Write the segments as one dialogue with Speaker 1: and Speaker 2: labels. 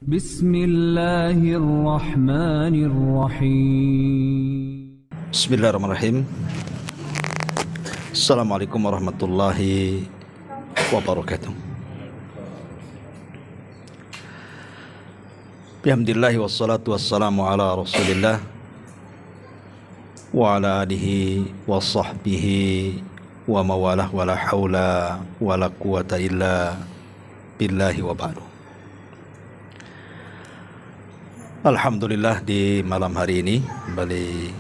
Speaker 1: Bismillahirrahmanirrahim.
Speaker 2: Bismillahirrahmanirrahim. Assalamualaikum warahmatullahi wabarakatuh. Bihamdillahi wassalatu wassalamu ala rasulillah wa ala alihi wa sahbihi wa mawalah wa la hawla wa la quwata illa billahi wa ba'du. Alhamdulillah di malam hari ini kembali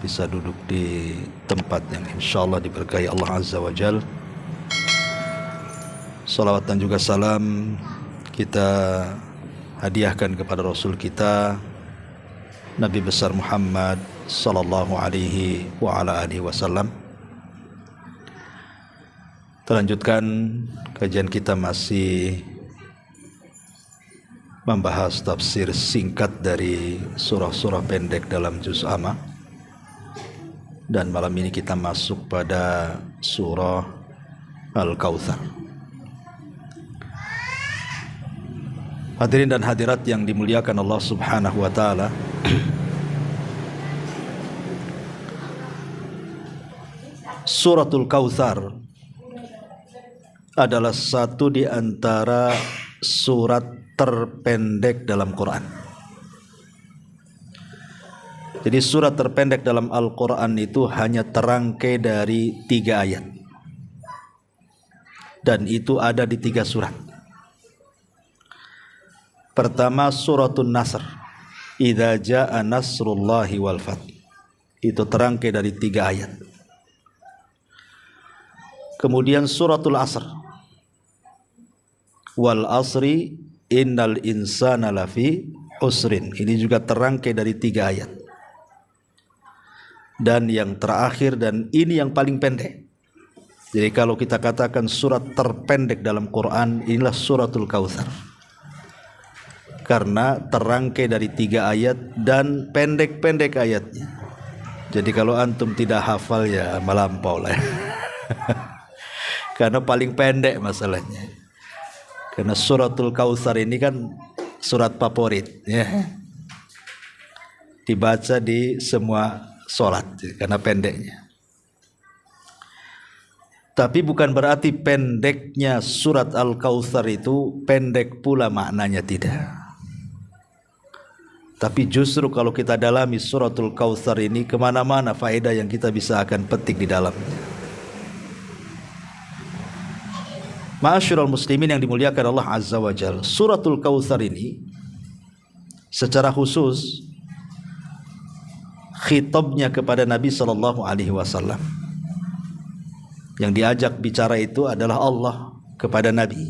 Speaker 2: bisa duduk di tempat yang insyaallah diberkahi Allah Azza wa Jal. Salawat dan juga salam kita hadiahkan kepada Rasul kita Nabi besar Muhammad sallallahu alaihi wa ala alihi wasallam. Terlanjutkan kajian kita masih membahas tafsir singkat dari surah-surah pendek dalam juz amma. Dan malam ini kita masuk pada surah Al-Kautsar. Hadirin dan hadirat yang dimuliakan Allah Subhanahu wa taala. Suratul Kautsar adalah satu di antara surat terpendek dalam Quran. Jadi surat terpendek dalam Al-Quran itu hanya terangkai dari 3 ayat. Dan itu ada di 3 surat. Pertama suratun Nasr. Idza jaa nasrullahi wal fath. Itu terangkai dari 3 ayat. Kemudian suratul Asr. Wal asri innal insana lafi husrin. Ini juga terangkai dari 3 ayat. Dan yang terakhir dan ini yang paling pendek. Jadi kalau kita katakan surat terpendek dalam Quran, inilah suratul Kautsar. Karena terangkai dari 3 ayat dan pendek-pendek ayatnya. Jadi kalau antum tidak hafal ya melampau lah. Karena paling pendek masalahnya. Karena suratul Kautsar ini kan surat favorit ya. Dibaca di semua sholat karena pendeknya. Tapi bukan berarti pendeknya surat Al-Kautsar itu pendek pula maknanya, tidak. Tapi justru kalau kita dalami suratul Kautsar ini, kemana-mana faedah yang kita bisa akan petik di dalamnya. Ma'asyiral muslimin yang dimuliakan Allah Azza wa Jalla, suratul Kautsar ini secara khusus khitabnya kepada Nabi sallallahu alaihi wasallam. Yang diajak bicara itu adalah Allah kepada Nabi,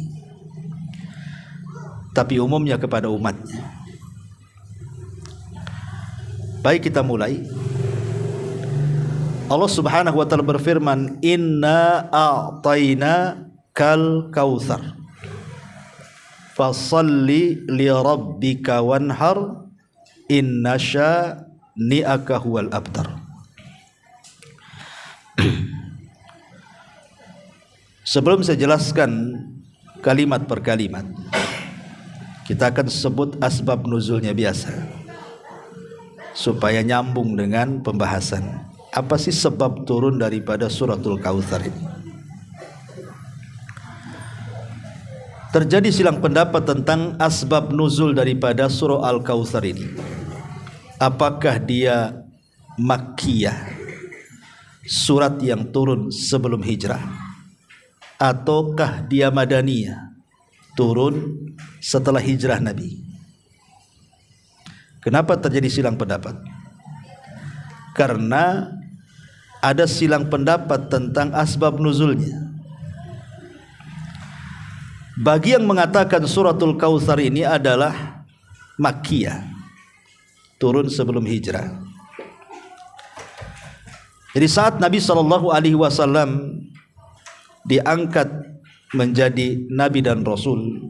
Speaker 2: tapi umumnya kepada umatnya. Baik, kita mulai. Allah Subhanahu wa taala berfirman, "Inna a'tayna kal kautsar fasalli li rabbika wanhar inna syani'aka huwal abtar." Sebelum saya jelaskan kalimat per kalimat, kita akan sebut asbab nuzulnya biasa supaya nyambung dengan pembahasan. Apa sih sebab turun daripada suratul Kautsar ini? Terjadi silang pendapat tentang asbab nuzul daripada surah Al-Kautsar ini. Apakah dia Makkiyah, surat yang turun sebelum hijrah, ataukah dia Madaniyah, turun setelah hijrah Nabi? Kenapa terjadi silang pendapat? Karena ada silang pendapat tentang asbab nuzulnya. Bagi yang mengatakan suratul Kautsar ini adalah Makkiyah, turun sebelum hijrah. Jadi saat Nabi SAW diangkat menjadi Nabi dan Rasul,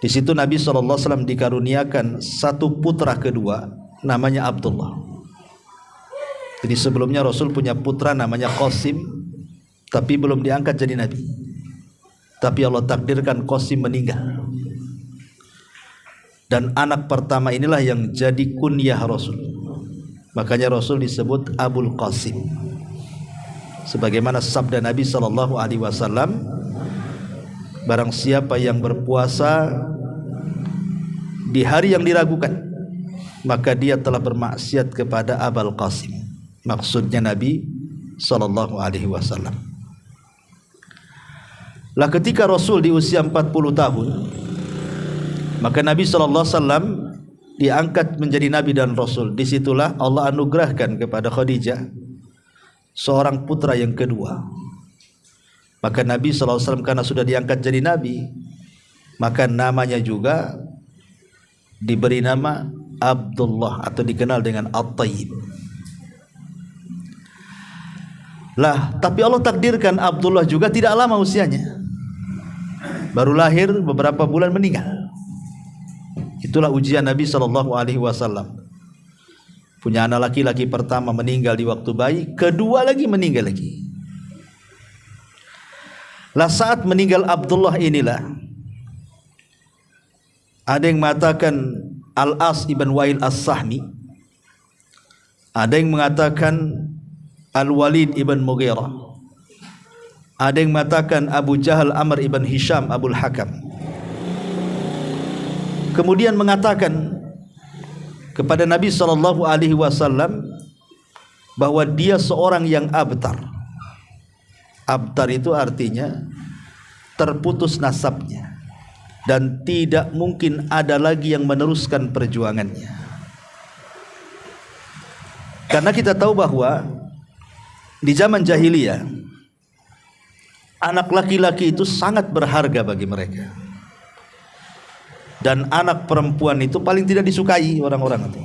Speaker 2: di situ Nabi SAW dikaruniakan satu putra kedua namanya Abdullah. Jadi sebelumnya Rasul punya putra namanya Qasim, tapi belum diangkat jadi Nabi. Tapi Allah takdirkan Qasim meninggal. Dan anak pertama inilah yang jadi kunyah Rasul. Makanya Rasul disebut Abul Qasim. Sebagaimana sabda Nabi SAW, barang siapa yang berpuasa di hari yang diragukan, maka dia telah bermaksiat kepada Abul Qasim. Maksudnya Nabi SAW. Lah ketika Rasul di usia 40 tahun, maka Nabi SAW diangkat menjadi Nabi dan Rasul. Disitulah Allah anugerahkan kepada Khadijah seorang putra yang kedua. Maka Nabi SAW karena sudah diangkat jadi Nabi, maka namanya juga diberi nama Abdullah atau dikenal dengan At-Tayyib. Lah, tapi Allah takdirkan Abdullah juga tidak lama usianya. Baru lahir beberapa bulan meninggal. Itulah ujian Nabi SAW. Punya anak laki-laki pertama meninggal di waktu bayi, kedua lagi meninggal lagi. Lah saat meninggal Abdullah inilah, ada yang mengatakan Al-As ibn Wa'il As-Sahmi, ada yang mengatakan Al-Walid ibn Mughirah, ada yang mengatakan Abu Jahal Amr ibn Hisham Abul Hakam. Kemudian mengatakan kepada Nabi SAW bahwa dia seorang yang abtar. Abtar itu artinya terputus nasabnya dan tidak mungkin ada lagi yang meneruskan perjuangannya. Karena kita tahu bahwa di zaman jahiliyah anak laki-laki itu sangat berharga bagi mereka. Dan anak perempuan itu paling tidak disukai orang-orang itu.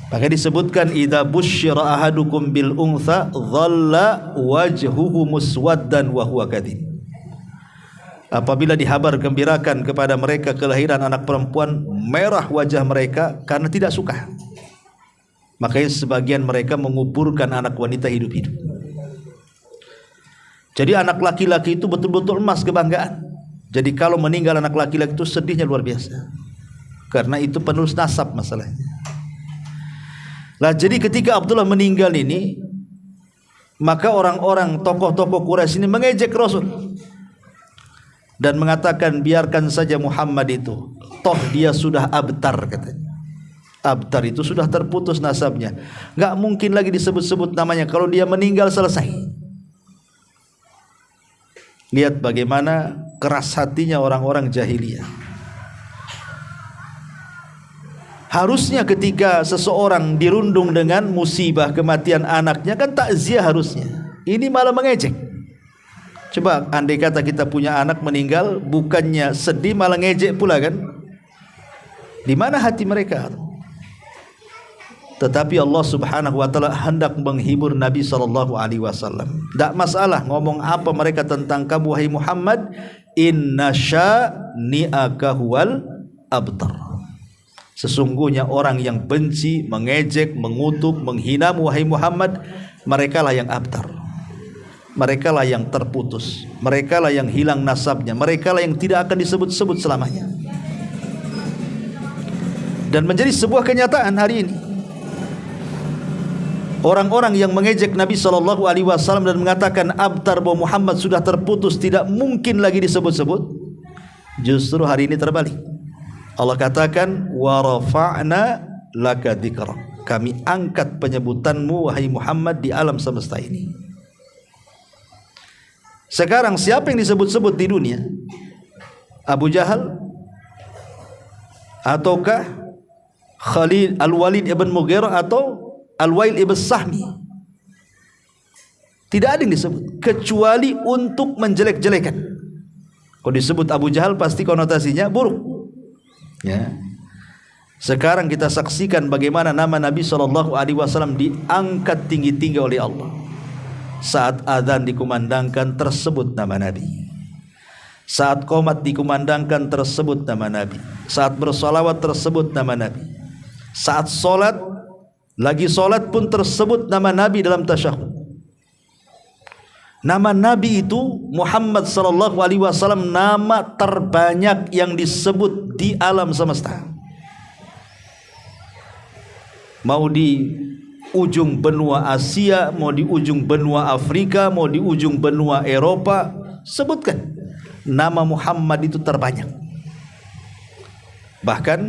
Speaker 2: Maka disebutkan idza busyira ahadukum bil untha dhalla wajhuhu muswaddan wa huwa kadhib. Apabila dihabar gembirakan kepada mereka kelahiran anak perempuan, merah wajah mereka karena tidak suka. Makanya sebagian mereka menguburkan anak wanita hidup-hidup. Jadi anak laki-laki itu betul-betul emas kebanggaan. Jadi kalau meninggal anak laki-laki itu sedihnya luar biasa. Karena itu penerus nasab masalahnya. Lah jadi ketika Abdullah meninggal ini, maka orang-orang tokoh-tokoh Quraisy ini mengejek Rasul dan mengatakan biarkan saja Muhammad itu, toh dia sudah abtar katanya. Abtar itu sudah terputus nasabnya, nggak mungkin lagi disebut-sebut namanya. Kalau dia meninggal selesai. Lihat bagaimana keras hatinya orang-orang jahiliyah. Harusnya ketika seseorang dirundung dengan musibah kematian anaknya kan takziah harusnya. Ini malah mengejek. Coba andai kata kita punya anak meninggal, bukannya sedih malah ngejek pula kan? Di mana hati mereka? Tetapi Allah Subhanahu wa taala hendak menghibur Nabi SAW. Tak masalah ngomong apa mereka tentang kamu wahai Muhammad, inna syani'aka huwal abtar. Sesungguhnya orang yang benci, mengejek, mengutuk, menghina wahai Muhammad, merekalah yang abtar. Merekalah yang terputus. Merekalah yang hilang nasabnya. Merekalah yang tidak akan disebut-sebut selamanya. Dan menjadi sebuah kenyataan hari ini. Orang-orang yang mengejek Nabi SAW dan mengatakan abtar bahwa Muhammad sudah terputus, tidak mungkin lagi disebut-sebut, justru hari ini terbalik. Allah katakan wa rafa'na laka dzikrak. Kami angkat penyebutanmu wahai Muhammad di alam semesta ini. Sekarang siapa yang disebut-sebut di dunia? Abu Jahal ataukah Khalid Al-Walid ibn Mughirah atau Al-Wail ibn Sahmi? Tidak ada yang disebut kecuali untuk menjelek-jelekan. Kalau disebut Abu Jahal pasti konotasinya buruk. Ya. Sekarang kita saksikan bagaimana nama Nabi SAW diangkat tinggi-tinggi oleh Allah. Saat azan dikumandangkan tersebut nama Nabi. Saat qomat dikumandangkan tersebut nama Nabi. Saat bersolawat tersebut nama Nabi. Saat solat, lagi solat pun tersebut nama Nabi dalam tasyahud. Nama Nabi itu Muhammad sallallahu alaihi wasallam nama terbanyak yang disebut di alam semesta. Mau di ujung benua Asia, mau di ujung benua Afrika, mau di ujung benua Eropa, sebutkan nama Muhammad itu terbanyak. Bahkan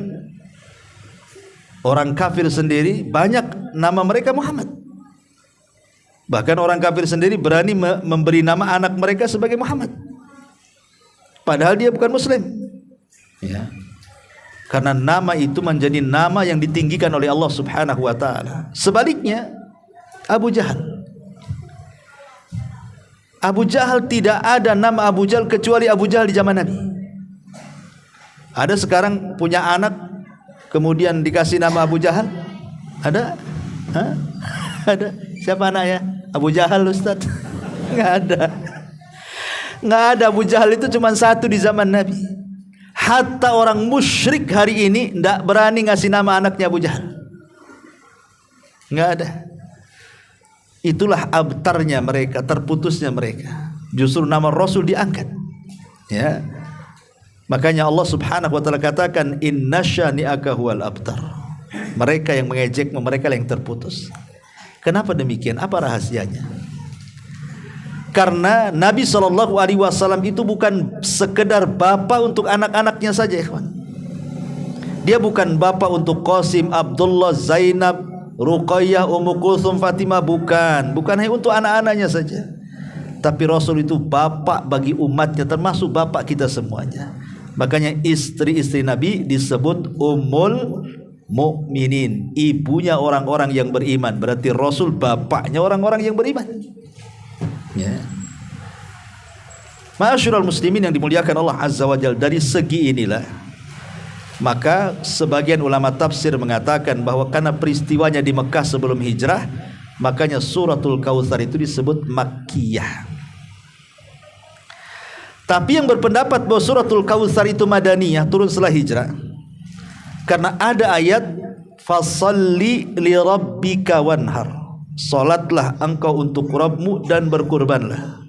Speaker 2: orang kafir sendiri banyak nama mereka Muhammad. Bahkan orang kafir sendiri berani memberi nama anak mereka sebagai Muhammad, padahal dia bukan Muslim, ya. Karena nama itu menjadi nama yang ditinggikan oleh Allah Subhanahu wa taala. Sebaliknya Abu Jahal tidak ada nama Abu Jahal kecuali Abu Jahal di zaman Nabi. Ada sekarang punya anak kemudian dikasih nama Abu Jahal? Ada? Hah? Ada? Siapa anaknya? Abu Jahal, Ustaz? Nggak ada. Nggak ada. Abu Jahal itu cuma satu di zaman Nabi. Hatta orang musyrik hari ini tidak berani ngasih nama anaknya Abu Jahal. Nggak ada. Itulah abtarnya mereka, terputusnya mereka. Justru nama Rasul diangkat, ya. Makanya Allah Subhanahu wa taala katakan inna syani'aka huwal abtar. Mereka yang mengejekmu, mereka yang terputus. Kenapa demikian? Apa rahasianya? Karena Nabi SAW itu bukan sekedar bapa untuk anak-anaknya saja, ikhwan. Dia bukan bapa untuk Qasim, Abdullah, Zainab, Ruqayyah, Ummu Kulthum, Fatimah, bukan hanya untuk anak-anaknya saja. Tapi Rasul itu bapak bagi umatnya, termasuk bapak kita semuanya. Makanya istri-istri Nabi disebut Ummul Mukminin, ibunya orang-orang yang beriman. Berarti Rasul bapaknya orang-orang yang beriman, ya. Ma'asyiral muslimin yang dimuliakan Allah Azza wa Jalla, dari segi inilah maka sebagian ulama tafsir mengatakan bahwa karena peristiwanya di Mekah sebelum hijrah, makanya suratul Kautsar itu disebut Makkiyah. Tapi yang berpendapat bahwa suratul Kautsar itu Madaniyah, turun setelah hijrah, karena ada ayat fasalli li rabbika wanhar, salatlah engkau untuk Rabbmu dan berkurbanlah.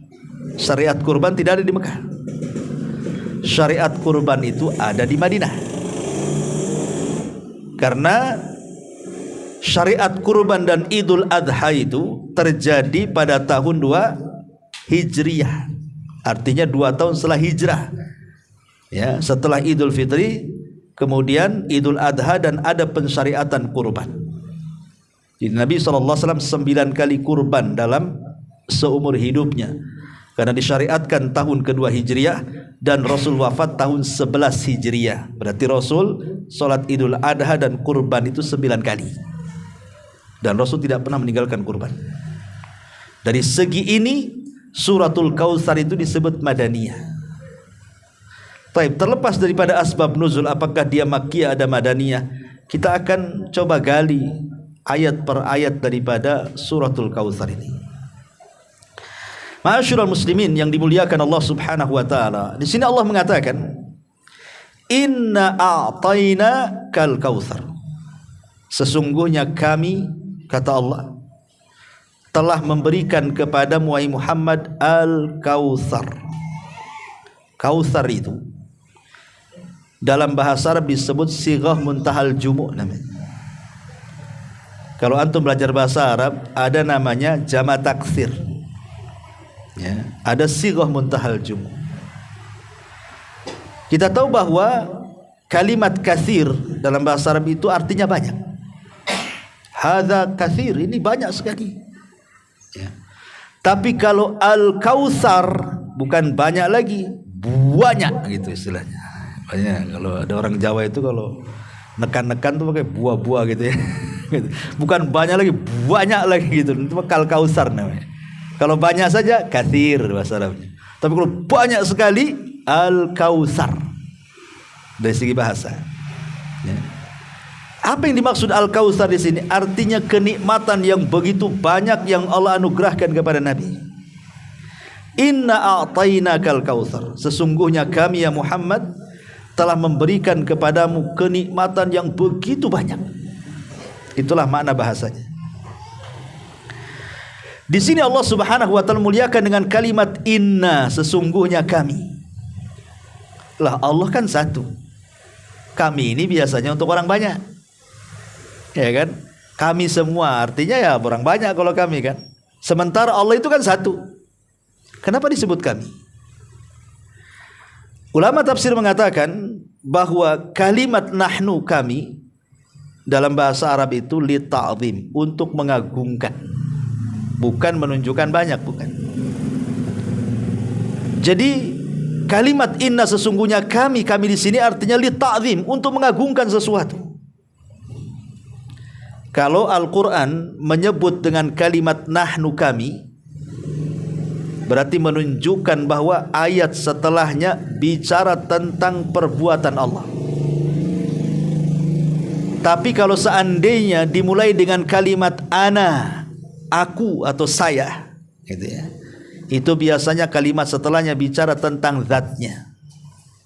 Speaker 2: Syariat kurban tidak ada di Mekah. Syariat kurban itu ada di Madinah. Karena syariat kurban dan Idul Adha itu terjadi pada tahun 2 Hijriyah. Artinya 2 tahun setelah hijrah, ya, setelah Idul Fitri, kemudian Idul Adha, dan ada pensyariatan kurban. Jadi Nabi SAW 9 kali kurban dalam seumur hidupnya, karena disyariatkan tahun kedua Hijriyah dan Rasul wafat tahun 11 Hijriyah. Berarti Rasul sholat Idul Adha dan kurban itu 9 kali, dan Rasul tidak pernah meninggalkan kurban. Dari segi ini suratul Kautsar itu disebut Madaniyah. Baik, terlepas daripada asbab nuzul, apakah dia Makkiyah ada Madaniyah, kita akan coba gali ayat per ayat daripada suratul Kautsar ini. Ma'asyiral muslimin yang dimuliakan Allah Subhanahu wa taala, di sini Allah mengatakan inna a'tayna kal kautsar, sesungguhnya kami, kata Allah, telah memberikan kepadamu wahai Muhammad al-Kautsar. Kautsar itu dalam bahasa Arab disebut sighah muntahal jumu' namanya. Kalau antum belajar bahasa Arab ada namanya jama' taksir, ya, ada sighah muntahal jumu'. Kita tahu bahwa kalimat katsir dalam bahasa Arab itu artinya banyak. Hadza katsir, ini banyak sekali, ya. Tapi kalau al-Kautsar bukan banyak lagi, banyak gitu istilahnya. Banyak. Kalau ada orang Jawa itu kalau nekan-nekan tuh pakai buah-buah gitu, ya. Bukan banyak lagi, banyak lagi gitu. Itu al-Kautsar namanya. Kalau banyak saja katsir bahasa Arabnya. Tapi kalau banyak sekali al-Kautsar dari segi bahasa, ya. Apa yang dimaksud al-Kautsar di sini? Artinya kenikmatan yang begitu banyak yang Allah anugerahkan kepada Nabi. Inna a'tainakal kautsar, sesungguhnya kami ya Muhammad telah memberikan kepadamu kenikmatan yang begitu banyak. Itulah makna bahasanya. Di sini Allah Subhanahu wa taala muliakan dengan kalimat inna, sesungguhnya kami. Lah Allah kan satu. Kami ini biasanya untuk orang banyak. Ya kan? Kami semua artinya ya orang banyak kalau kami kan. Sementara Allah itu kan satu. Kenapa disebut kami? Ulama tafsir mengatakan bahwa kalimat nahnu, kami, dalam bahasa Arab itu li ta'zim, untuk mengagungkan, bukan menunjukkan banyak, bukan. Jadi kalimat inna, sesungguhnya kami di sini artinya li ta'zim, untuk mengagungkan sesuatu. Kalau Al-Quran menyebut dengan kalimat nahnu, kami, berarti menunjukkan bahwa ayat setelahnya bicara tentang perbuatan Allah. Tapi kalau seandainya dimulai dengan kalimat ana, aku atau saya, gitu ya, itu biasanya kalimat setelahnya bicara tentang zatnya.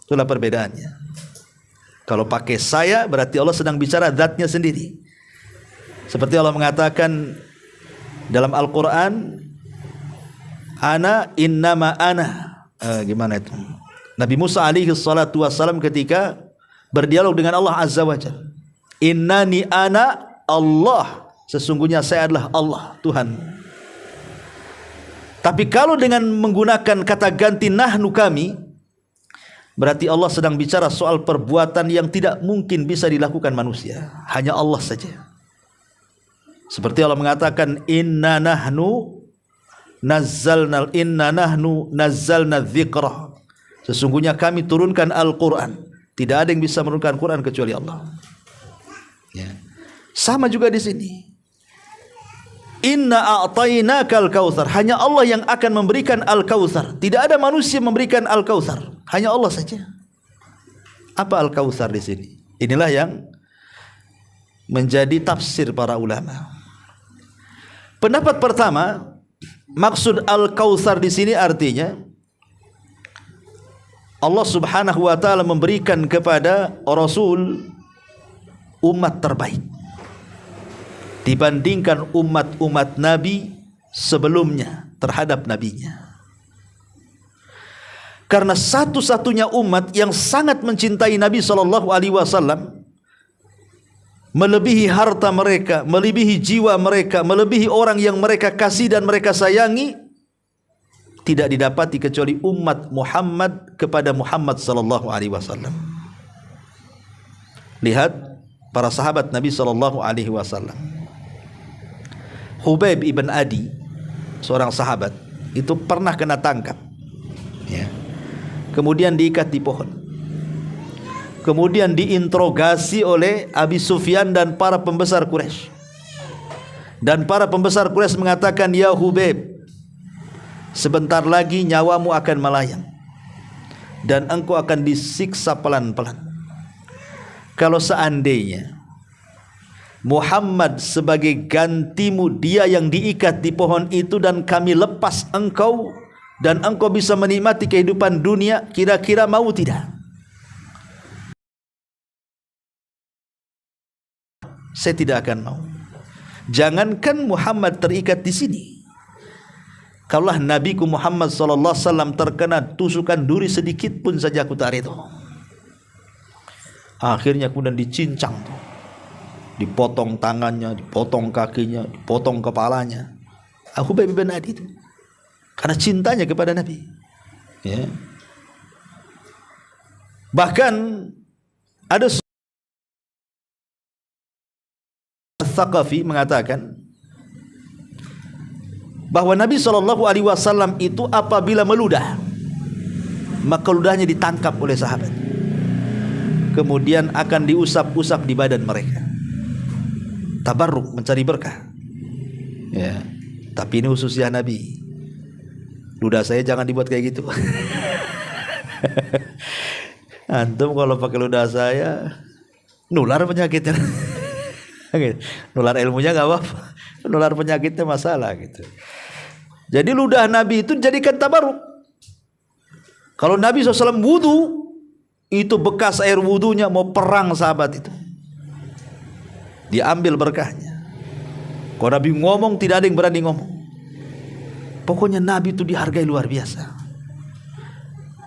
Speaker 2: Itulah perbedaannya. Kalau pakai saya berarti Allah sedang bicara zatnya sendiri. Seperti Allah mengatakan dalam Al-Quran, ana innama ana. Gimana itu? Nabi Musa alaihi salatu wassalam ketika berdialog dengan Allah Azza wa Jalla, innani ana Allah, sesungguhnya saya adalah Allah, Tuhan. Tapi kalau dengan menggunakan kata ganti nahnu, kami, berarti Allah sedang bicara soal perbuatan yang tidak mungkin bisa dilakukan manusia, hanya Allah saja. Seperti Allah mengatakan inna nahnu nazzalna dzikra, sesungguhnya kami turunkan Al-Quran. Tidak ada yang bisa menurunkan Quran kecuali Allah. Ya. Sama juga di sini. Inna a'tainakal kautsar, hanya Allah yang akan memberikan Al-Kautsar. Tidak ada manusia memberikan Al-Kautsar, hanya Allah saja. Apa Al-Kautsar di sini? Inilah yang menjadi tafsir para ulama. Pendapat pertama, maksud Al-Kautsar di sini artinya Allah Subhanahu wa taala memberikan kepada Rasul umat terbaik dibandingkan umat-umat Nabi sebelumnya terhadap nabinya. Karena satu-satunya umat yang sangat mencintai Nabi SAW, melebihi harta mereka, melebihi jiwa mereka, melebihi orang yang mereka kasih dan mereka sayangi, tidak didapati kecuali umat Muhammad kepada Muhammad sallallahu alaihi wasallam. Lihat para sahabat Nabi sallallahu alaihi wasallam. Hubaib ibn Adi, seorang sahabat, itu pernah kena tangkap, ya. Kemudian diikat di pohon. Kemudian diinterogasi oleh Abi Sufyan dan para pembesar Quraisy. Dan para pembesar Quraisy mengatakan, ya Hubaib, sebentar lagi nyawamu akan melayang dan engkau akan disiksa pelan-pelan. Kalau seandainya Muhammad sebagai gantimu, dia yang diikat di pohon itu, dan kami lepas engkau dan engkau bisa menikmati kehidupan dunia, kira-kira mau tidak? Saya tidak akan mau. Jangankan Muhammad terikat di sini, kalaulah Nabiku Muhammad sallallahu alaihi wasallam terkena tusukan duri sedikit pun saja aku tak reda. Akhirnya kemudian dicincang, dipotong tangannya, dipotong kakinya, dipotong kepalanya. Hubaib bin Adi itu karena cintanya kepada Nabi, ya. Bahkan ada Tsaqafi mengatakan bahwa Nabi SAW itu apabila meludah, maka ludahnya ditangkap oleh sahabat, kemudian akan diusap-usap di badan mereka, tabarruk, mencari berkah, ya. Tapi ini khususnya Nabi. Ludah saya jangan dibuat kayak gitu. Antum kalau pakai ludah saya nular penyakitnya. Nular ilmunya gak apa-apa, nular penyakitnya masalah gitu. Jadi ludah Nabi itu jadikan tabaruk. Kalau Nabi SAW wudu, itu bekas air wudunya mau perang sahabat itu, diambil berkahnya. Kalau Nabi ngomong tidak ada yang berani ngomong. Pokoknya Nabi itu dihargai luar biasa.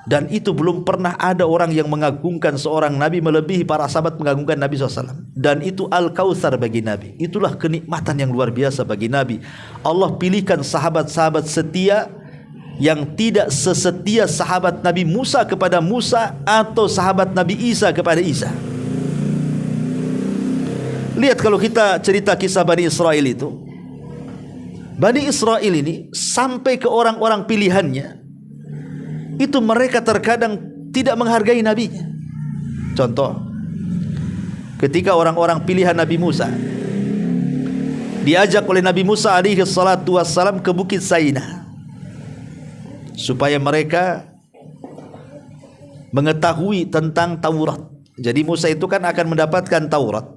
Speaker 2: Dan itu belum pernah ada orang yang mengagungkan seorang Nabi melebihi para sahabat mengagungkan Nabi SAW. Dan itu Al-Kautsar bagi Nabi. Itulah kenikmatan yang luar biasa bagi Nabi. Allah pilihkan sahabat-sahabat setia yang tidak sesetia sahabat Nabi Musa kepada Musa atau sahabat Nabi Isa kepada Isa. Lihat kalau kita cerita kisah Bani Israel itu. Bani Israel ini sampai ke orang-orang pilihannya, itu mereka terkadang tidak menghargai nabinya. Contoh, ketika orang-orang pilihan Nabi Musa diajak oleh Nabi Musa alaihi salatu wassalam ke Bukit Saina supaya mereka mengetahui tentang Taurat. Jadi Musa itu kan akan mendapatkan Taurat,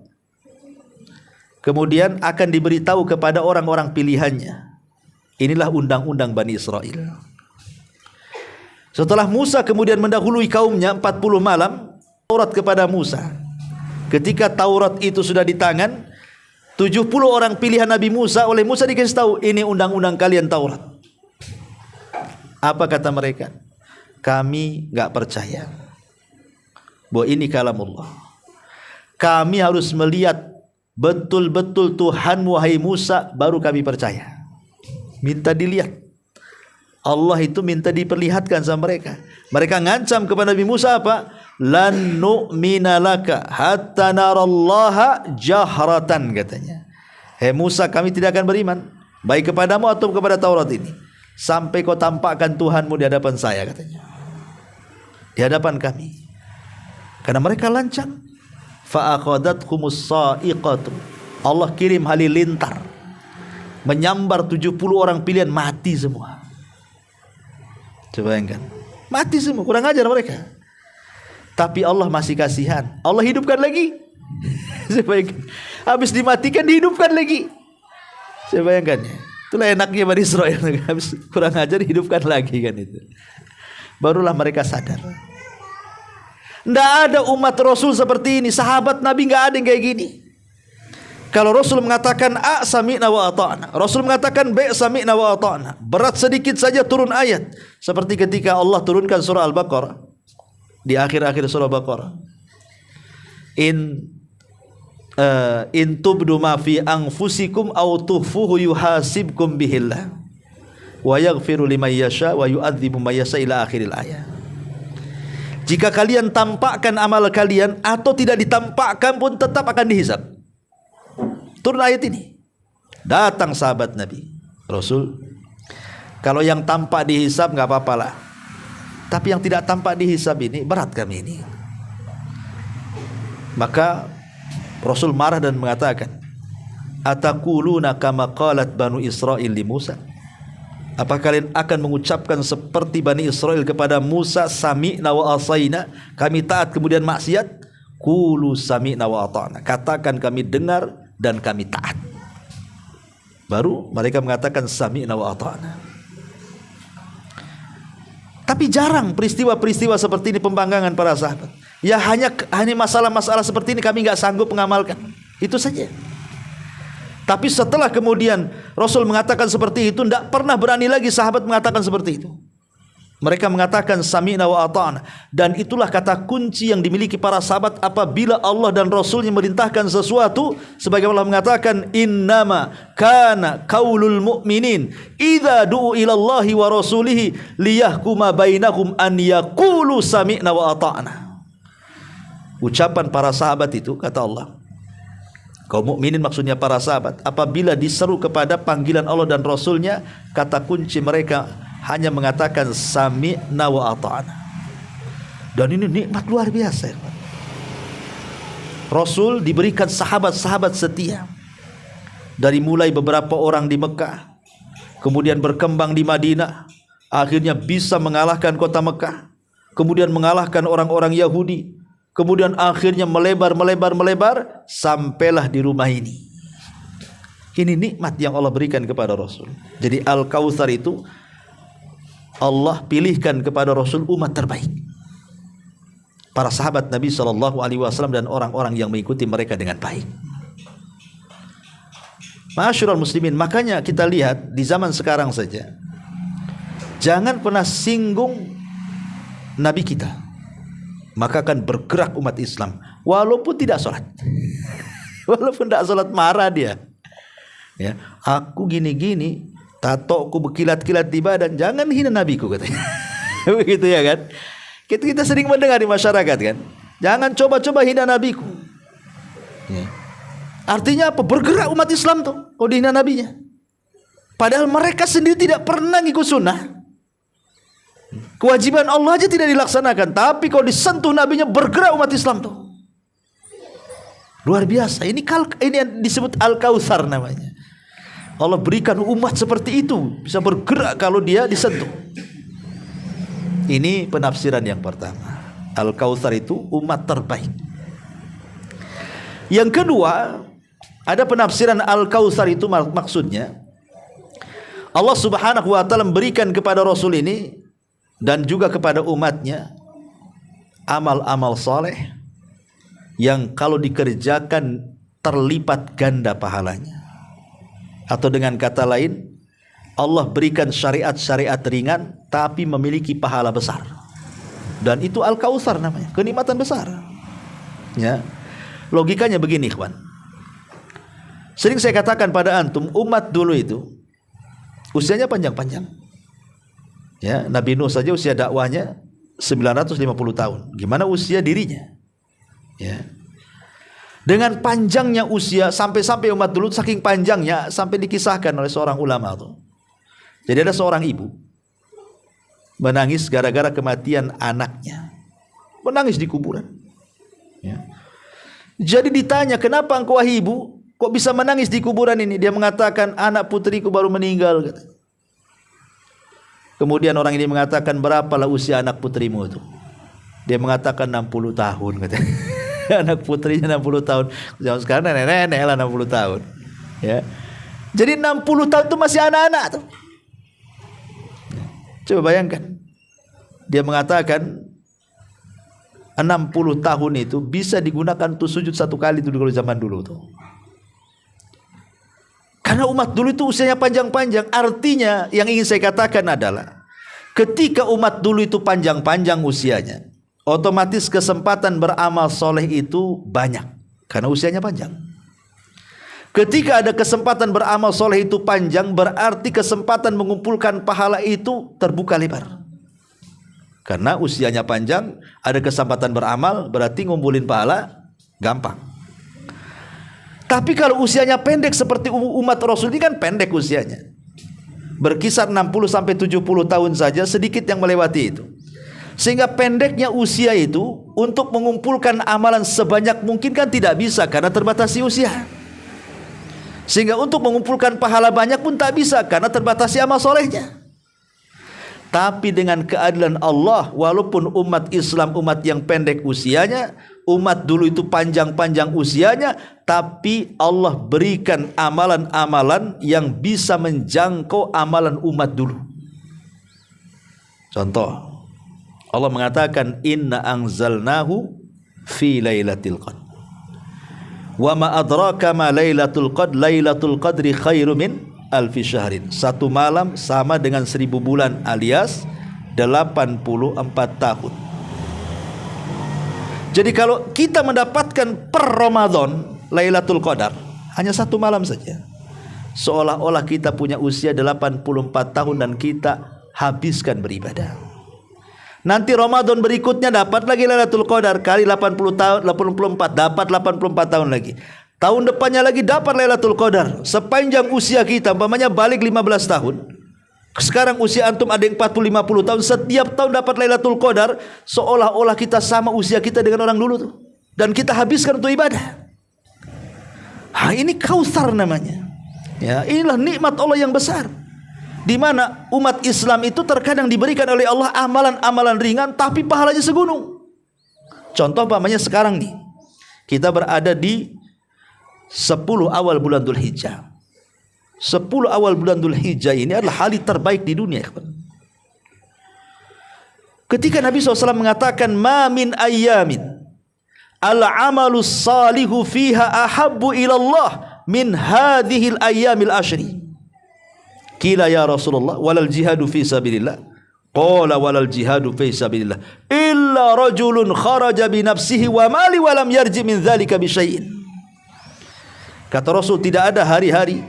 Speaker 2: kemudian akan diberitahu kepada orang-orang pilihannya. Inilah undang-undang Bani Israel. Setelah Musa kemudian mendahului kaumnya 40 malam, Taurat kepada Musa. Ketika Taurat itu sudah di tangan, 70 orang pilihan Nabi Musa, oleh Musa dikasih tahu, ini undang-undang kalian Taurat. Apa kata mereka? Kami enggak percaya bahwa ini kalamullah. Kami harus melihat betul-betul Tuhanmu wahai Musa, baru kami percaya. Minta dilihat. Allah itu minta diperlihatkan sama mereka. Mereka ngancam kepada Nabi Musa apa? Lan nu'mina laka hatta narallaha jahratan, katanya. Hei Musa, kami tidak akan beriman baik kepadamu atau kepada Taurat ini sampai kau tampakkan Tuhanmu di hadapan saya, katanya. Di hadapan kami. Karena mereka lancang. Fa akhadathkumus sa'iqatu. Allah kirim halilintar, menyambar 70 orang pilihan, mati semua. Coba bayangkan, mati semua, kurang ajar mereka. Tapi Allah masih kasihan, Allah hidupkan lagi. Saya bayangkan, habis dimatikan dihidupkan lagi. Saya bayangkan, itulah enaknya Bani Israel. Habis kurang ajar dihidupkan lagi kan itu. Barulah mereka sadar. Tidak ada umat Rasul seperti ini. Sahabat Nabi nggak ada yang kayak gini. Kalau Rasul mengatakan A sami'na wa ata'na, Rasul mengatakan B sami'na wa ata'na, berat sedikit saja turun ayat. Seperti ketika Allah turunkan surah Al-Baqarah, di akhir-akhir surah Al-Baqarah, in tubdu ma fi anfusikum aw tukhfuhu yuhasibkum bihillah wa yaghfiru liman yasha wa yu'adzibu man yasha ila akhiril ayat. Jika kalian tampakkan amal kalian atau tidak ditampakkan pun tetap akan dihisab. Turun ayat ini. Datang sahabat Nabi, Rasul, kalau yang tampak dihisab enggak apa-apalah, tapi yang tidak tampak dihisab ini berat kami ini. Maka Rasul marah dan mengatakan, ataquluna kama qalat Banu Israil li Musa? Apa kalian akan mengucapkan seperti Bani Israel kepada Musa, sami'na wa asaina, kami taat kemudian maksiat? Qulu sami'na wa ata'na, katakan kami dengar dan kami taat. Baru mereka mengatakan sami'na wa ata'na. Tapi jarang peristiwa-peristiwa seperti ini, pembanggangan para sahabat. Ya hanya masalah-masalah seperti ini kami enggak sanggup mengamalkan. Itu saja. Tapi setelah kemudian Rasul mengatakan seperti itu, tidak pernah berani lagi sahabat mengatakan seperti itu. Mereka mengatakan sami'na wa ata'na. Dan itulah kata kunci yang dimiliki para sahabat apabila Allah dan Rasulnya merintahkan sesuatu. Sebagaimana Allah mengatakan, innama kana qaulul mu'minin idza du'u ilallahi wa rasulihi liyahkuma bainahum an yaqulu sami'na wa ata'na. Ucapan para sahabat itu, kata Allah, kaum mukminin maksudnya para sahabat, apabila diseru kepada panggilan Allah dan Rasulnya, kata kunci mereka hanya mengatakan sami'na wa ata'na. Dan ini nikmat luar biasa. Rasul diberikan sahabat-sahabat setia. Dari mulai beberapa orang di Mekah, kemudian berkembang di Madinah, akhirnya bisa mengalahkan kota Mekah, kemudian mengalahkan orang-orang Yahudi, kemudian akhirnya melebar, sampailah di rumah ini. Ini nikmat yang Allah berikan kepada Rasul. Jadi Al-Kautsar itu Allah pilihkan kepada Rasul umat terbaik, para sahabat Nabi SAW dan orang-orang yang mengikuti mereka dengan baik. Ma'asyiral muslimin, makanya kita lihat di zaman sekarang saja jangan pernah singgung Nabi kita, maka akan bergerak umat Islam walaupun tidak sholat. Walaupun tidak sholat marah dia. Ya, aku gini-gini, tatoku berkilat-kilat di badan, jangan hina nabiku katanya. Begitu ya kan? Kita sering mendengar di masyarakat kan, jangan coba-coba hina nabiku. Ya. Artinya apa? Bergerak umat Islam tuh kalau dihina nabinya. Padahal mereka sendiri tidak pernah ngikut sunnah. Kewajiban Allah aja tidak dilaksanakan, tapi kalau disentuh nabinya bergerak umat Islam tuh. Luar biasa. Ini yang disebut Al-Kautsar namanya. Allah berikan umat seperti itu, bisa bergerak kalau dia disentuh. Ini penafsiran yang pertama. Al-Kautsar itu umat terbaik. Yang kedua, ada penafsiran Al-Kautsar itu maksudnya Allah Subhanahu wa ta'ala memberikan kepada Rasul ini dan juga kepada umatnya amal-amal saleh yang kalau dikerjakan terlipat ganda pahalanya. Atau dengan kata lain, Allah berikan syariat-syariat ringan tapi memiliki pahala besar. Dan itu Al-Kautsar namanya, kenikmatan besar. Ya. Logikanya begini, ikhwan. Sering saya katakan pada antum, umat dulu itu usianya panjang-panjang. Ya, Nabi Nuh saja usia dakwahnya 950 tahun. Gimana usia dirinya? Ya. Dengan panjangnya usia sampai umat dulu saking panjangnya sampai dikisahkan oleh seorang ulama tuh. Jadi ada seorang ibu menangis gara-gara kematian anaknya. Menangis di kuburan. Ya. Jadi ditanya, "Kenapa engkau wahai ibu kok bisa menangis di kuburan ini?" Dia mengatakan, "Anak putriku baru meninggal." Kemudian orang ini mengatakan, "Berapalah usia anak putrimu itu?" Dia mengatakan 60 tahun katanya. Anak putrinya 60 tahun. Zaman sekarang nenek-nenek lah 60 tahun. Ya. Jadi 60 tahun itu masih anak-anak tuh. Coba bayangkan. Dia mengatakan 60 tahun itu bisa digunakan untuk sujud satu kali itu kalau zaman dulu tuh. Karena umat dulu itu usianya panjang-panjang. Artinya yang ingin saya katakan adalah ketika umat dulu itu panjang-panjang usianya, otomatis kesempatan beramal soleh itu banyak karena usianya panjang. Ketika ada kesempatan beramal soleh itu panjang, berarti kesempatan mengumpulkan pahala itu terbuka lebar. Karena usianya panjang, ada kesempatan beramal, berarti ngumpulin pahala gampang. Tapi kalau usianya pendek seperti umat Rasul ini kan pendek usianya, berkisar 60 sampai 70 tahun saja, sedikit yang melewati itu. Sehingga pendeknya usia itu untuk mengumpulkan amalan sebanyak mungkin kan tidak bisa karena terbatasi usia. Sehingga untuk mengumpulkan pahala banyak pun tak bisa karena terbatasi amal solehnya. Tapi dengan keadilan Allah, walaupun umat Islam umat yang pendek usianya, umat dulu itu panjang-panjang usianya, tapi Allah berikan amalan-amalan yang bisa menjangkau amalan umat dulu. Contoh, Allah mengatakan inna anzalnahu fi lailatul qadr. Wa ma adraka ma lailatul qadr, lailatul qadri khairu min alfi syahrin. Satu malam sama dengan 1000 bulan alias 84 tahun. Jadi kalau kita mendapatkan per Ramadan Lailatul Qadar hanya satu malam saja, seolah-olah kita punya usia 84 tahun dan kita habiskan beribadah. Nanti Ramadan berikutnya dapat lagi Lailatul Qadar kali 80 tahun, 84 dapat 84 tahun lagi. Tahun depannya lagi dapat Lailatul Qadar. Sepanjang usia kita, umpamanya balik 15 tahun. Sekarang usia antum ada yang 40-50 tahun, setiap tahun dapat Lailatul Qadar, seolah-olah kita sama usia kita dengan orang dulu tuh. Dan kita habiskan untuk ibadah. Ini Kautsar namanya. Ya, inilah nikmat Allah yang besar. Di mana umat Islam itu terkadang diberikan oleh Allah amalan-amalan ringan tapi pahalanya segunung. Contoh umpamanya sekarang nih, kita berada di 10 awal bulan Dzulhijjah. 10 awal bulan Dzulhijjah ini adalah hari terbaik di dunia. Ketika Nabi SAW mengatakan ma min ayyamin al-amalus salihu fiha ahabbu ilallah min hadhil ayyamil ashri. Qila ya Rasulullah walal jihadu fi sabilillah. Qala walal jihadu fi sabilillah illa rajulun kharaja bi nafsihi wa mali wa lam yarji min dzalika bi syai'in. Kata Rasul, tidak ada hari-hari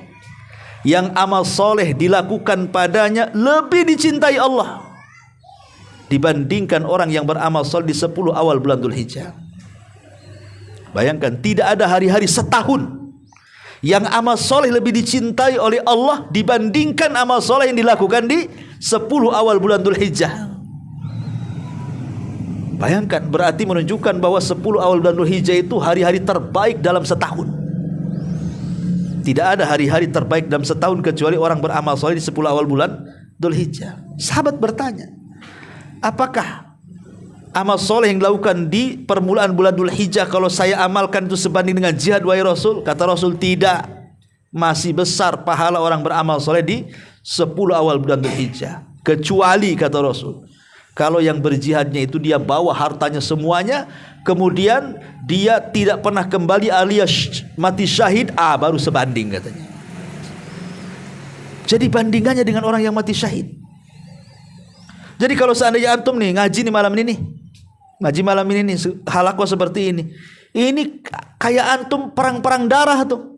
Speaker 2: yang amal soleh dilakukan padanya lebih dicintai Allah dibandingkan orang yang beramal soleh di 10 awal bulan Dzulhijjah. Bayangkan, tidak ada hari-hari setahun yang amal soleh lebih dicintai oleh Allah dibandingkan amal soleh yang dilakukan di 10 awal bulan Dzulhijjah. Bayangkan, berarti menunjukkan bahwa 10 awal bulan Dzulhijjah itu hari-hari terbaik dalam setahun. Tidak ada hari-hari terbaik dalam setahun kecuali orang beramal soleh di 10 awal bulan Dzulhijjah. Sahabat bertanya, apakah amal soleh yang dilakukan di permulaan bulan Dzulhijjah kalau saya amalkan itu sebanding dengan jihad wahai Rasul? Kata Rasul, tidak. Masih besar pahala orang beramal soleh di 10 awal bulan Dzulhijjah. Kecuali, kata Rasul, kalau yang berjihadnya itu dia bawa hartanya semuanya, kemudian dia tidak pernah kembali alias mati syahid, baru sebanding katanya. Jadi bandingannya dengan orang yang mati syahid. Jadi kalau seandainya antum nih ngaji nih malam ini nih, ngaji malam ini nih, halaqah seperti ini kayak antum perang-perang darah tuh,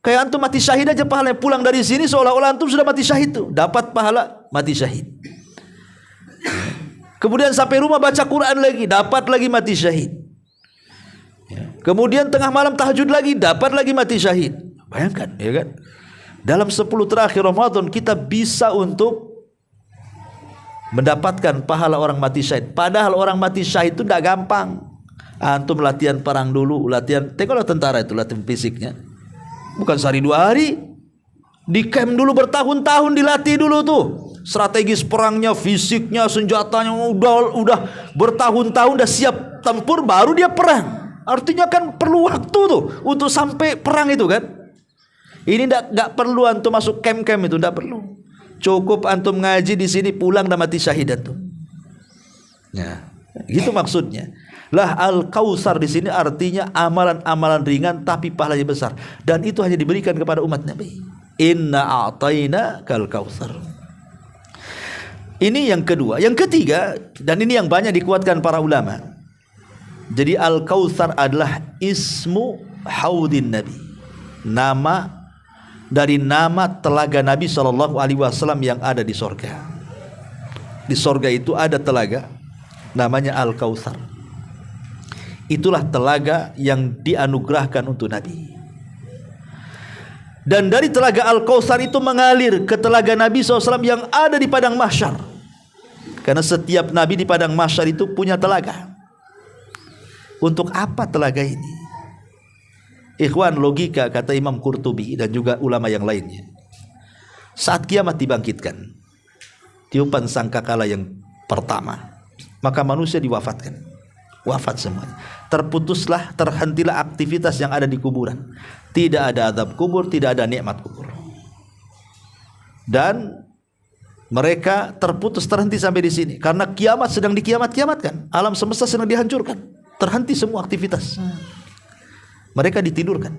Speaker 2: kayak antum mati syahid aja pahalanya. Pulang dari sini seolah-olah antum sudah mati syahid tuh, dapat pahala mati syahid. Kemudian sampai rumah baca Quran lagi, dapat lagi mati syahid. Kemudian tengah malam tahajud lagi, dapat lagi mati syahid. Bayangkan, ya kan? Dalam 10 terakhir Ramadan kita bisa untuk mendapatkan pahala orang mati syahid. Padahal orang mati syahid itu tidak gampang. Antum latihan perang dulu, latihan, tengoklah tentara itu latihan fisiknya, bukan sehari 2 hari. Di camp dulu bertahun-tahun dilatih dulu tuh, strategis perangnya, fisiknya, senjatanya, udah bertahun-tahun udah siap tempur, baru dia perang. Artinya kan perlu waktu tuh untuk sampai perang itu kan. Ini enggak perlu antum masuk camp-camp itu, enggak perlu. Cukup antum ngaji di sini, pulang dan mati syahid antum. Ya, gitu maksudnya. Lah Al-Kautsar di sini artinya amalan-amalan ringan tapi pahalanya besar, dan itu hanya diberikan kepada umat Nabi. Inna a'tayna kal kautsar. Ini yang kedua. Yang ketiga, dan ini yang banyak dikuatkan para ulama. Jadi Al-Kautsar adalah ismu haudin Nabi. Nama dari nama telaga Nabi SAW yang ada di sorga. Di sorga itu ada telaga namanya Al-Kautsar. Itulah telaga yang dianugerahkan untuk Nabi. Dan dari telaga Al-Kautsar itu mengalir ke telaga Nabi SAW yang ada di padang mahsyar. Karena setiap Nabi di padang mahsyar itu punya telaga. Untuk apa telaga ini? Ikhwan, logika kata Imam Qurtubi dan juga ulama yang lainnya. Saat kiamat dibangkitkan, tiupan sangkakala yang pertama, maka manusia diwafatkan. Wafat semuanya. Terputuslah, terhentilah aktivitas yang ada di kuburan. Tidak ada azab kubur, tidak ada nikmat kubur. Dan mereka terputus, terhenti sampai di sini. Karena kiamat sedang dikiamat-kiamatkan. Alam semesta sedang dihancurkan. Terhenti semua aktivitas. Mereka ditidurkan.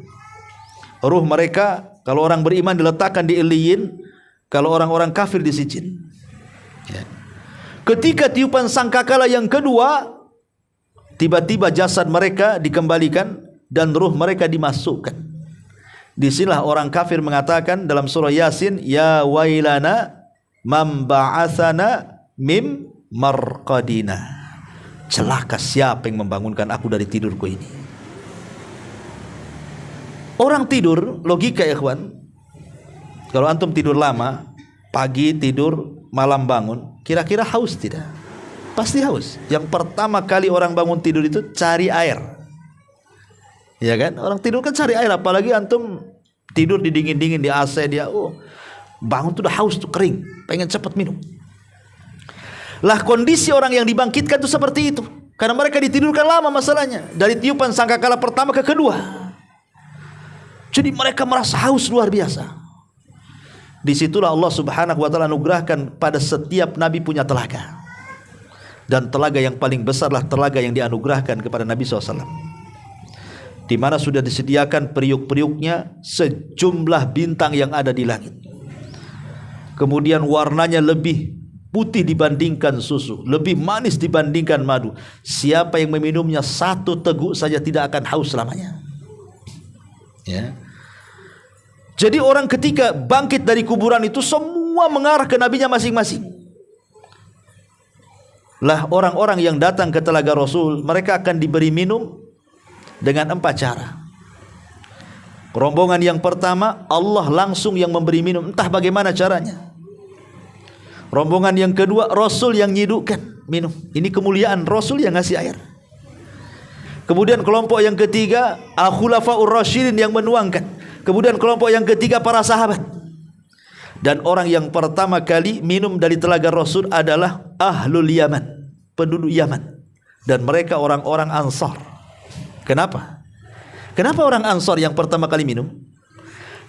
Speaker 2: Ruh mereka, kalau orang beriman diletakkan di Iliyin, kalau orang-orang kafir di Sijin. Ya. Ketika tiupan sangkakala yang kedua, tiba-tiba jasad mereka dikembalikan dan ruh mereka dimasukkan. Disinilah orang kafir mengatakan dalam surah Yasin, ya wailana man ba'atsana mim marqadina. Celaka siapa yang membangunkan aku dari tidurku ini. Orang tidur, logika ya ikhwan, kalau antum tidur lama, pagi tidur, malam bangun, kira-kira haus tidak? Pasti haus. Yang pertama kali orang bangun tidur itu cari air. Ya kan? Orang tidur kan cari air, apalagi antum tidur di dingin-dingin, di AC, dia bangun tuh udah haus tuh, kering, pengen cepat minum. Lah kondisi orang yang dibangkitkan itu seperti itu. Karena mereka ditidurkan lama masalahnya, dari tiupan sangkakala pertama ke kedua. Jadi mereka merasa haus luar biasa. Disitulah Allah Subhanahu wa ta'ala anugerahkan pada setiap Nabi punya telaga. Dan telaga yang paling besarlah telaga yang dianugerahkan kepada Nabi SAW, di mana sudah disediakan periuk-periuknya sejumlah bintang yang ada di langit. Kemudian warnanya lebih putih dibandingkan susu, lebih manis dibandingkan madu. Siapa yang meminumnya satu teguk saja tidak akan haus selamanya. Ya. Jadi orang ketika bangkit dari kuburan itu semua mengarah ke nabinya masing-masing. Lah orang-orang yang datang ke telaga Rasul, mereka akan diberi minum dengan 4 cara. Rombongan yang pertama, Allah langsung yang memberi minum, entah bagaimana caranya. Rombongan yang kedua, Rasul yang nyidukkan minum. Ini kemuliaan, Rasul yang ngasih air. Kemudian kelompok yang ketiga, Al-Khulafaur Rasyidin yang menuangkan. Kemudian kelompok yang ketiga, para sahabat. Dan orang yang pertama kali minum dari telaga Rasul adalah Ahlul Yaman, penduduk Yaman. Dan mereka orang-orang Ansar. Kenapa? Kenapa orang Ansar yang pertama kali minum?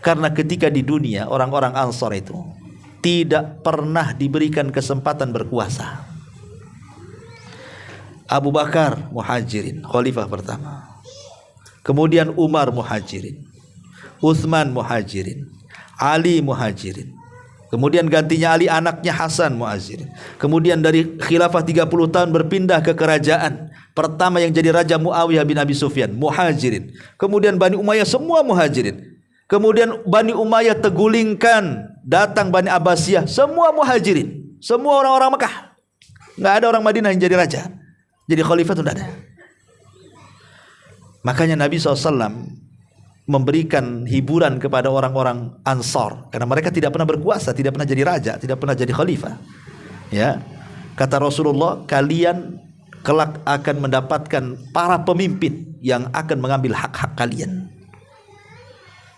Speaker 2: Karena ketika di dunia orang-orang Ansar itu tidak pernah diberikan kesempatan berkuasa. Abu Bakar Muhajirin, khalifah pertama. Kemudian Umar Muhajirin, Utsman Muhajirin, Ali Muhajirin. Kemudian gantinya Ali anaknya Hasan Muhajirin. Kemudian dari khilafah 30 tahun berpindah ke kerajaan. Pertama yang jadi raja Muawiyah bin Abi Sufyan, Muhajirin. Kemudian Bani Umayyah semua Muhajirin. Kemudian Bani Umayyah tergulingkan, datang Bani Abbasiyah, semua Muhajirin. Semua orang-orang Mekah. Enggak ada orang Madinah yang jadi raja. Jadi khalifah itu tidak ada. Makanya Nabi SAW memberikan hiburan kepada orang-orang Ansar karena mereka tidak pernah berkuasa, tidak pernah jadi raja, tidak pernah jadi khalifah. Ya. Kata Rasulullah, kalian kelak akan mendapatkan para pemimpin yang akan mengambil hak-hak kalian.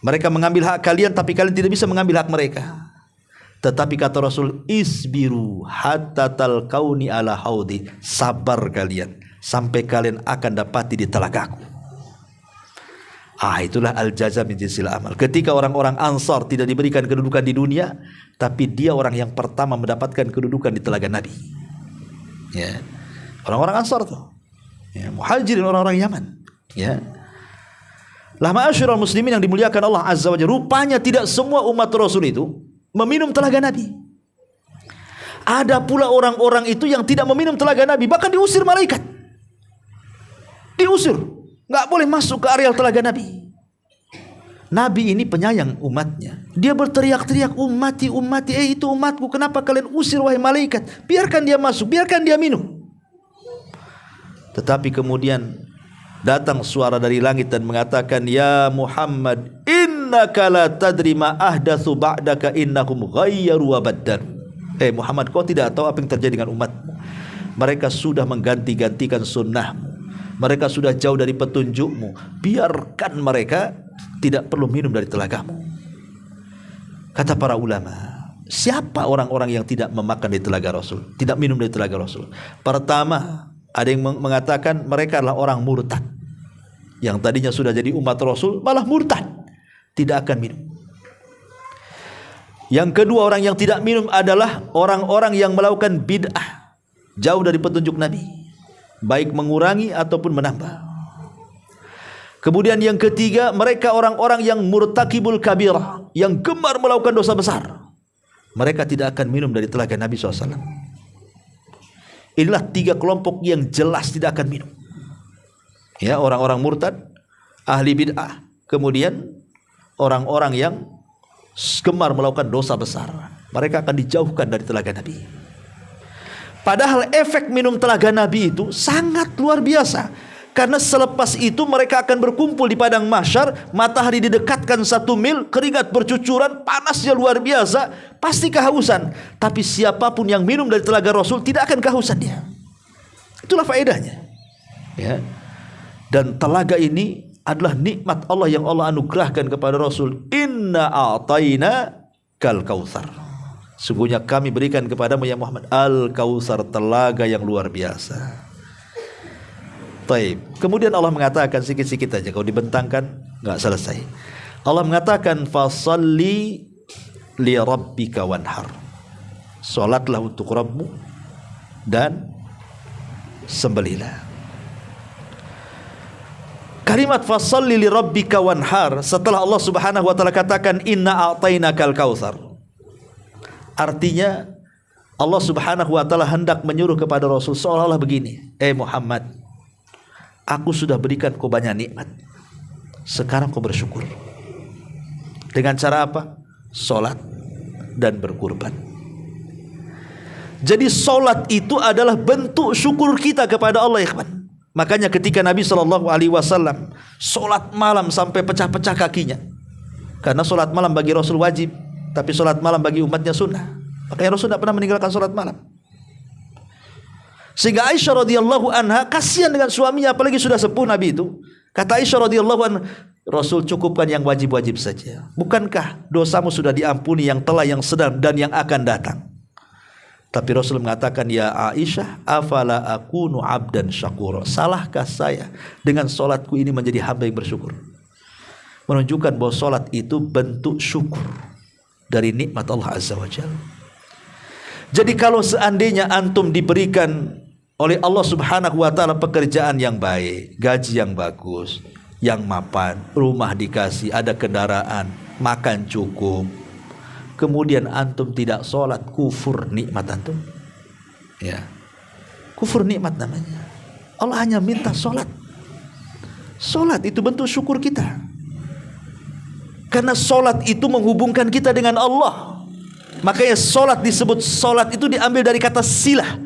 Speaker 2: Mereka mengambil hak kalian tapi kalian tidak bisa mengambil hak mereka. Tetapi kata Rasul, isbiru hatta talqauni ala haudi, sabar kalian sampai kalian akan dapati di telagaku. Itulah al-jaza min jinsil amal. Ketika orang-orang Ansar tidak diberikan kedudukan di dunia, tapi dia orang yang pertama mendapatkan kedudukan di telaga Nabi. Ya. Orang-orang Ansar tuh. Ya, Muhajirin orang-orang Yaman. Ya. Lah ma'asyiral muslimin yang dimuliakan Allah Azza wa Jalla, rupanya tidak semua umat Rasul itu meminum telaga Nabi. Ada pula orang-orang itu yang tidak meminum telaga Nabi, bahkan diusir malaikat. Diusir. Nggak boleh masuk ke areal telaga Nabi. Nabi ini penyayang umatnya. Dia berteriak-teriak, ummati, ummati, itu umatku, kenapa kalian usir wahai malaikat? Biarkan dia masuk, biarkan dia minum. Tetapi kemudian datang suara dari langit dan mengatakan, ya Muhammad, innaka la tadri ma ahdatsu ba'daka innahum ghayyaru wa baddalu. Muhammad, kau tidak tahu apa yang terjadi dengan umatmu. Mereka sudah mengganti-gantikan sunnahmu. Mereka sudah jauh dari petunjukmu. Biarkan mereka, tidak perlu minum dari telagamu. Kata para ulama, siapa orang-orang yang tidak memakan dari telaga Rasul, tidak minum dari telaga Rasul? Pertama, ada yang mengatakan mereka adalah orang murtad, yang tadinya sudah jadi umat Rasul malah murtad, tidak akan minum. Yang kedua, orang yang tidak minum adalah orang-orang yang melakukan bid'ah, jauh dari petunjuk Nabi, baik mengurangi ataupun menambah. Kemudian yang ketiga, mereka orang-orang yang murtakibul kabirah, yang gemar melakukan dosa besar. Mereka tidak akan minum dari telaga Nabi SAW. Inilah 3 kelompok yang jelas tidak akan minum. Ya, orang-orang murtad, ahli bid'ah, kemudian orang-orang yang gemar melakukan dosa besar. Mereka akan dijauhkan dari telaga Nabi. Padahal efek minum telaga Nabi itu sangat luar biasa. Karena selepas itu mereka akan berkumpul di padang mahsyar, matahari didekatkan 1 mil, keringat bercucuran, panasnya luar biasa, pasti kehausan. Tapi siapapun yang minum dari telaga Rasul tidak akan kehausan dia. Itulah faedahnya. Ya. Dan telaga ini adalah nikmat Allah yang Allah anugerahkan kepada Rasul. Inna a'tayna kal kautsar. Sungguhnya kami berikan kepadamu ya Muhammad al-kautsar, telaga yang luar biasa. Taib. Kemudian Allah mengatakan sikit-sikit aja, kalau dibentangkan nggak selesai. Allah mengatakan fasalli li rabbika wanhar. Salatlah untuk Rabbmu dan sembelihlah. Kalimat fasalli li rabbika wanhar setelah Allah Subhanahu wa taala katakan inna a'tainakal kautsar. Artinya Allah Subhanahu wa taala hendak menyuruh kepada Rasul seolah-olah begini, Muhammad, aku sudah berikan kau banyak nikmat. Sekarang kau bersyukur. Dengan cara apa? Salat dan berkurban. Jadi salat itu adalah bentuk syukur kita kepada Allah, ya kawan. Makanya ketika Nabi SAW salat malam sampai pecah-pecah kakinya, karena salat malam bagi Rasul wajib, tapi salat malam bagi umatnya sunnah. Makanya Rasul tidak pernah meninggalkan salat malam. Sehingga Aisyah radhiyallahu anha kasihan dengan suaminya, apalagi sudah sepuh Nabi itu. Kata Aisyah radhiyallahu anha, Rasul cukupkan yang wajib-wajib saja. Bukankah dosamu sudah diampuni yang telah, yang sedang, dan yang akan datang? Tapi Rasul mengatakan, ya Aisyah, afala akunu abdan syakura. Salahkah saya dengan solatku ini menjadi hamba yang bersyukur? Menunjukkan bahwa solat itu bentuk syukur dari nikmat Allah Azza wa Jalla. Jadi kalau seandainya antum diberikan oleh Allah Subhanahu wa taala pekerjaan yang baik, gaji yang bagus, yang mapan, rumah dikasih, ada kendaraan, makan cukup, kemudian antum tidak sholat, kufur nikmat antum. Ya, kufur nikmat namanya. Allah hanya minta sholat. Sholat itu bentuk syukur kita, karena sholat itu menghubungkan kita dengan Allah. Makanya sholat disebut, sholat itu diambil dari kata silah,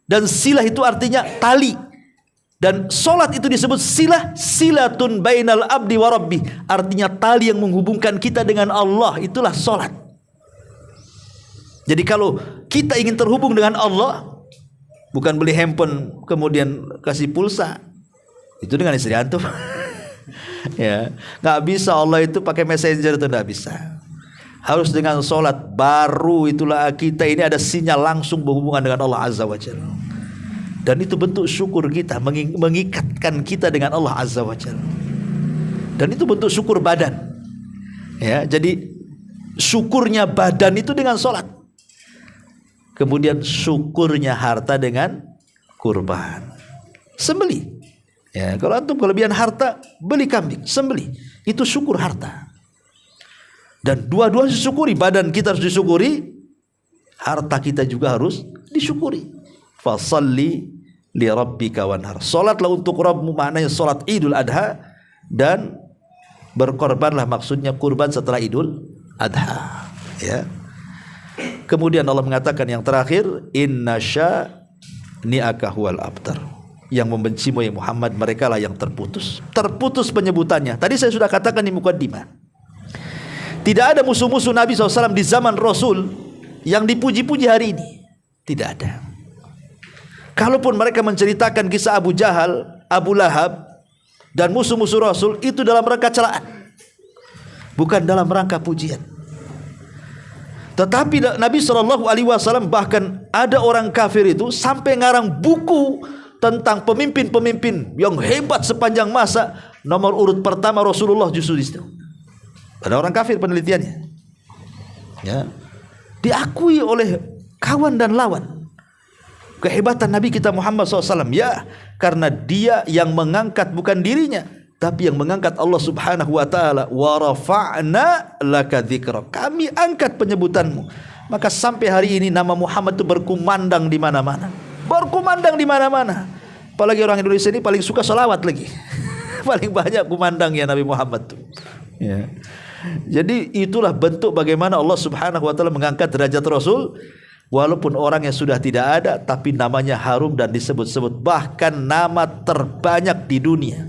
Speaker 2: dan silah itu artinya tali. Dan sholat itu disebut silah, silatun bainal abdi wa rabbi, artinya tali yang menghubungkan kita dengan Allah. Itulah sholat. Jadi kalau kita ingin terhubung dengan Allah, bukan beli handphone kemudian kasih pulsa, itu dengan istri antum. Ya, nggak bisa. Allah itu pakai messenger, itu nggak bisa. Harus dengan sholat, baru itulah kita ini ada sinyal langsung berhubungan dengan Allah Azza wa Jalla. Dan itu bentuk syukur kita, mengikatkan kita dengan Allah Azza wa Jalla. Dan itu bentuk syukur badan. Ya, jadi syukurnya badan itu dengan sholat. Kemudian syukurnya harta dengan kurban, sembelih. Ya, kalau antum kelebihan harta, beli kambing, sembelih. Itu syukur harta. Dan dua-duanya disyukuri, badan kita harus disyukuri, harta kita juga harus disyukuri. Fasalli li rabbika wanhar. Salatlah untuk Rabbmu, maknanya salat Idul Adha, dan berkorbanlah, maksudnya kurban setelah Idul Adha. Ya. Kemudian Allah mengatakan yang terakhir, inna syani'aka huwal abtar. Yang membencimu ya Muhammad, mereka lah yang terputus. Terputus penyebutannya. Tadi saya sudah katakan di mukaddimah, tidak ada musuh-musuh Nabi SAW di zaman Rasul yang dipuji-puji hari ini. Tidak ada. Kalaupun mereka menceritakan kisah Abu Jahal, Abu Lahab, dan musuh-musuh Rasul, itu dalam rangka celaan, bukan dalam rangka pujian. Tetapi Nabi SAW, bahkan ada orang kafir itu sampai ngarang buku tentang pemimpin-pemimpin yang hebat sepanjang masa. Nomor urut pertama Rasulullah justru di situ. Ada orang kafir penelitiannya, ya, diakui oleh kawan dan lawan kehebatan Nabi kita Muhammad SAW. Ya, karena dia yang mengangkat, bukan dirinya, tapi yang mengangkat Allah Subhanahu wa taala. Wa rafa'na laka dzikra. Kami angkat penyebutanmu. Maka sampai hari ini nama Muhammad itu berkumandang di mana-mana. Berkumandang di mana-mana. Apalagi orang Indonesia ini paling suka sholawat lagi. Paling banyak kumandangnya Nabi Muhammad tuh. Ya. Jadi itulah bentuk bagaimana Allah Subhanahu wa taala mengangkat derajat Rasul, walaupun orangnya sudah tidak ada, tapi namanya harum dan disebut-sebut, bahkan nama terbanyak di dunia.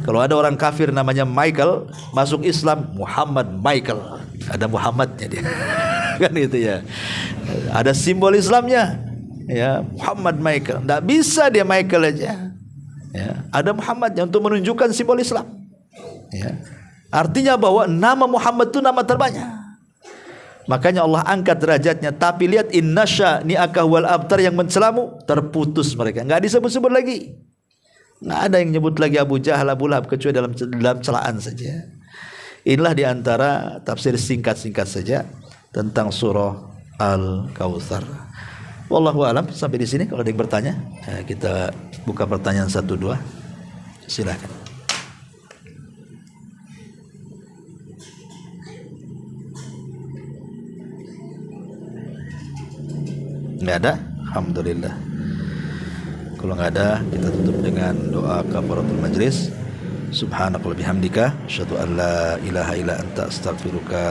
Speaker 2: Kalau ada orang kafir namanya Michael, masuk Islam Muhammad Michael, ada Muhammadnya dia. Kan itu ya. Ada simbol Islamnya, ya, Muhammad Michael. Tidak bisa dia Michael aja. Ya, ada Muhammadnya untuk menunjukkan simbol Islam. Ya. Artinya bahwa nama Muhammad itu nama terbanyak. Makanya Allah angkat derajatnya. Tapi lihat, inna syani'aka huwal abtar, yang mencelamu terputus mereka, enggak disebut-sebut lagi. Enggak ada yang nyebut lagi Abu Jahal, Abu Lahab, kecuali dalam celaan saja. Inilah diantara tafsir singkat-singkat saja tentang surah Al-Kautsar. Wallahu a'lam. Sampai di sini. Kalau ada yang bertanya, kita buka pertanyaan 1-2. Silakan. nggak ada, alhamdulillah. Kalau nggak ada, kita tutup dengan doa kafaratul majlis. Subhanakallahumma bihamdika asyhadu an la ilaha illa anta astaghfiruka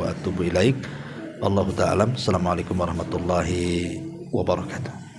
Speaker 2: wa atubu ilaik. Allahu ta'ala. Assalamualaikum warahmatullahi wabarakatuh.